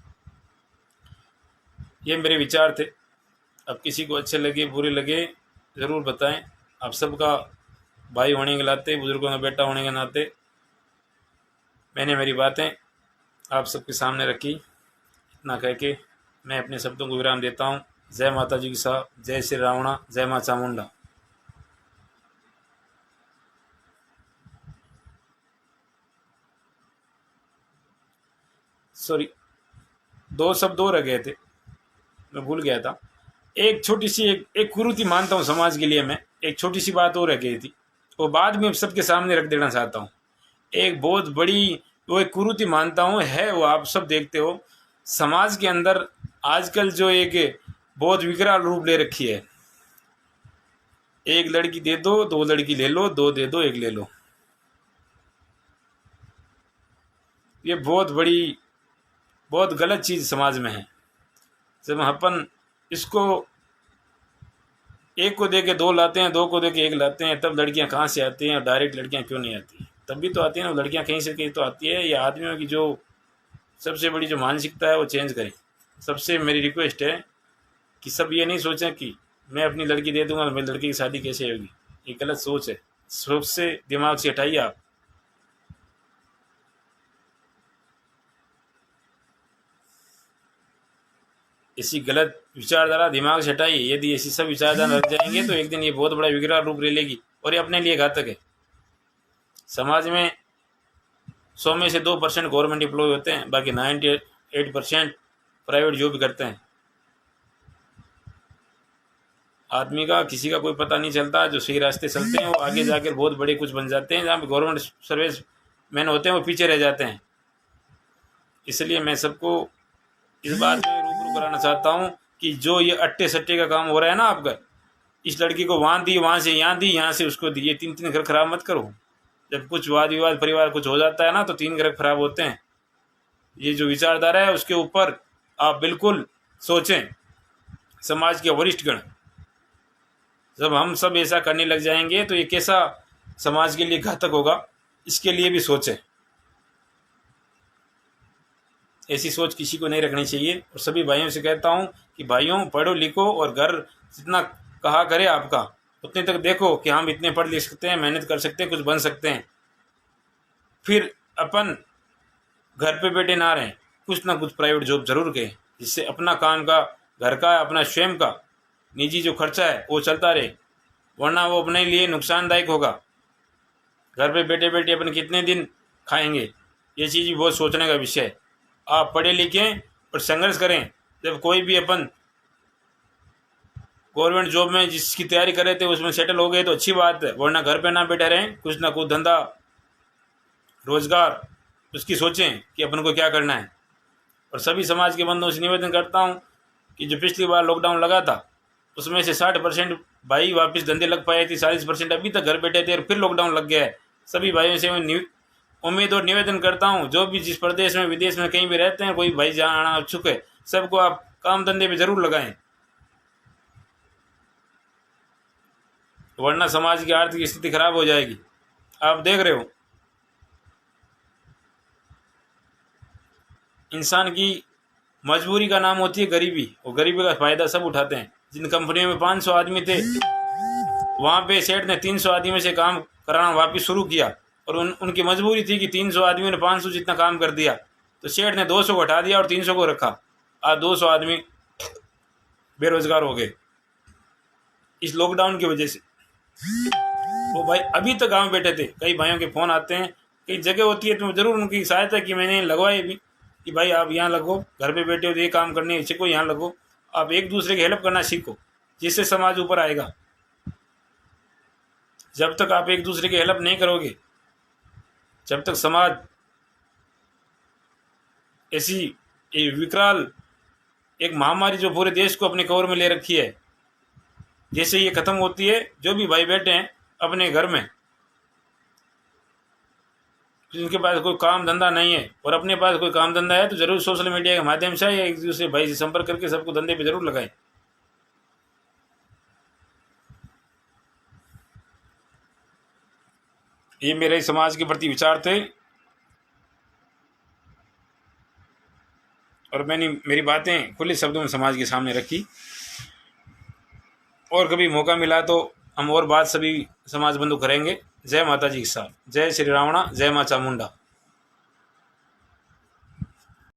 ये मेरे विचार थे। अब किसी को अच्छे लगे बुरे लगे ज़रूर बताएं। आप सबका भाई होने के नाते, बुजुर्गों का बेटा होने के नाते मैंने मेरी बातें आप सबके सामने रखी। इतना कह के मैं अपने शब्दों को विराम देता हूँ। जय माता जी की साहब, जय श्री रावणा, जय माँ चामुंडा। सॉरी, 2 शब्द और रह गए थे, मैं भूल गया था। एक छोटी सी एक कुरीति मानता हूँ समाज के लिए। मैं एक छोटी सी बात और रह गई थी, वो बाद में सबके सामने रख देना चाहता हूँ। एक बहुत बड़ी वो एक कुरीति मानता हूँ है, वो आप सब देखते हो समाज के अंदर आजकल जो एक बहुत विकराल रूप ले रखी है। एक लड़की दे दो, 2 लड़की ले लो, 2 दे दो, 1 ले लो। ये बहुत बड़ी बहुत गलत चीज़ समाज में है। जब अपन इसको एक को दे के 2 लाते हैं, 2 को दे के 1 लाते हैं, तब लड़कियां कहाँ से आती हैं? डायरेक्ट लड़कियां क्यों नहीं आती? तब भी तो आती हैं ना लड़कियां, कहीं से कहीं तो आती है। ये आदमियों की जो सबसे बड़ी जो मानसिकता है वो चेंज करें। सबसे मेरी रिक्वेस्ट है कि सब ये नहीं सोचें कि मैं अपनी लड़की दे दूंगा तो मेरी लड़की की शादी कैसे होगी। ये गलत सोच है। सोच से दिमाग से हटाइए आप। ऐसी गलत विचारधारा दिमाग से हटाइए। यदि ऐसी सब विचारधारा रख जाएंगे तो एक दिन ये बहुत बड़ा विकराल रूप ले लेगी और ये अपने लिए घातक है। समाज में 100 में से 2% गवर्नमेंट एम्प्लॉय होते हैं, बाकी 98% प्राइवेट जॉब करते हैं। आदमी का किसी का कोई पता नहीं चलता। जो सही रास्ते चलते हैं वो आगे जाकर बहुत बड़े कुछ बन जाते हैं। जहाँ पे गवर्नमेंट सर्विस मैन होते हैं वो पीछे रह जाते हैं। इसलिए मैं सबको इस बात में रूबरू कराना चाहता हूँ कि जो ये अट्टे सट्टे का काम हो रहा है ना आपका, इस लड़की को वहाँ दी, वहाँ से यहाँ दी, यहाँ से उसको दी, ये 3 घर खराब मत करो। जब कुछ वाद विवाद परिवार कुछ हो जाता है ना तो 3 घर खराब होते हैं। ये जो विचारधारा है उसके ऊपर आप बिल्कुल सोचें। समाज के वरिष्ठगण, जब हम सब ऐसा करने लग जाएंगे तो ये कैसा समाज के लिए घातक होगा, इसके लिए भी सोचें। ऐसी सोच किसी को नहीं रखनी चाहिए। और सभी भाइयों से कहता हूँ कि भाइयों पढ़ो लिखो और घर जितना कहा करे आपका उतने तक देखो कि हम इतने पढ़ लिख सकते हैं, मेहनत कर सकते हैं, कुछ बन सकते हैं। फिर अपन घर पे बैठे ना रहें, कुछ ना कुछ प्राइवेट जॉब जरूर करें, जिससे अपना काम का, घर का, अपना स्वयं का निजी जो खर्चा है वो चलता रहे, वरना वो अपने लिए नुकसानदायक होगा। घर पे बैठे बैठे अपन कितने दिन खाएंगे, ये चीज़ भी बहुत सोचने का विषय है। आप पढ़े लिखें और संघर्ष करें। जब कोई भी अपन गवर्नमेंट जॉब में जिसकी तैयारी कर रहे थे उसमें सेटल हो गए तो अच्छी बात है, वरना घर पे ना बैठे रहें, कुछ ना कुछ धंधा रोजगार उसकी सोचें कि अपन को क्या करना है। और सभी समाज के बंधुओं से निवेदन करता हूँ कि जो पिछली बार लॉकडाउन लगा था उसमें से 60% भाई वापस धंधे लग पाए थे, 40% अभी तक घर बैठे थे और फिर लॉकडाउन लग गया है। सभी भाइयों से मैं उम्मीद और निवेदन करता हूँ, जो भी जिस प्रदेश में विदेश में कहीं भी रहते हैं, कोई भाई जहाँ आना इच्छुक है, सबको आप काम धंधे पे जरूर लगाएं, वरना समाज की आर्थिक स्थिति खराब हो जाएगी। आप देख रहे हो इंसान की मजबूरी का नाम होती है गरीबी, और गरीबी का फायदा सब उठाते हैं। जिन कंपनियों में 500 आदमी थे वहाँ पे सेठ ने 300 आदमी से काम कराना वापस शुरू किया, और उनकी मजबूरी थी कि 300 आदमियों ने 500 जितना काम कर दिया, तो सेठ ने 200 को हटा दिया और 300 को रखा। आज 200 आदमी बेरोजगार हो गए इस लॉकडाउन की वजह से। वो भाई अभी तक गाँव बैठे थे। कई भाइयों के फ़ोन आते हैं, कई जगह होती है तो ज़रूर उनकी सहायता की मैंने लगवाई भी कि भाई आप यहाँ लगो, घर पे बैठे हो तो ये काम करने, इसे को यहाँ लगो। आप एक दूसरे की हेल्प करना सीखो, जिससे समाज ऊपर आएगा। जब तक आप एक दूसरे की हेल्प नहीं करोगे, जब तक समाज ऐसी विकराल एक महामारी जो पूरे देश को अपने कवर में ले रखी है, जैसे ये खत्म होती है, जो भी भाई बैठे हैं अपने घर में, जिनके पास कोई काम धंधा नहीं है और अपने पास कोई काम धंधा है, तो जरूर सोशल मीडिया के माध्यम से या एक दूसरे भाई से संपर्क करके सबको धंधे पे जरूर लगाएं। ये मेरे समाज के प्रति विचार थे, और मैंने मेरी बातें खुले शब्दों में समाज के सामने रखी। और कभी मौका मिला तो हम और बात सभी समाज बंधु करेंगे। जय माता जी के साथ, जय श्री रावणा, जय माँ चामुंडा।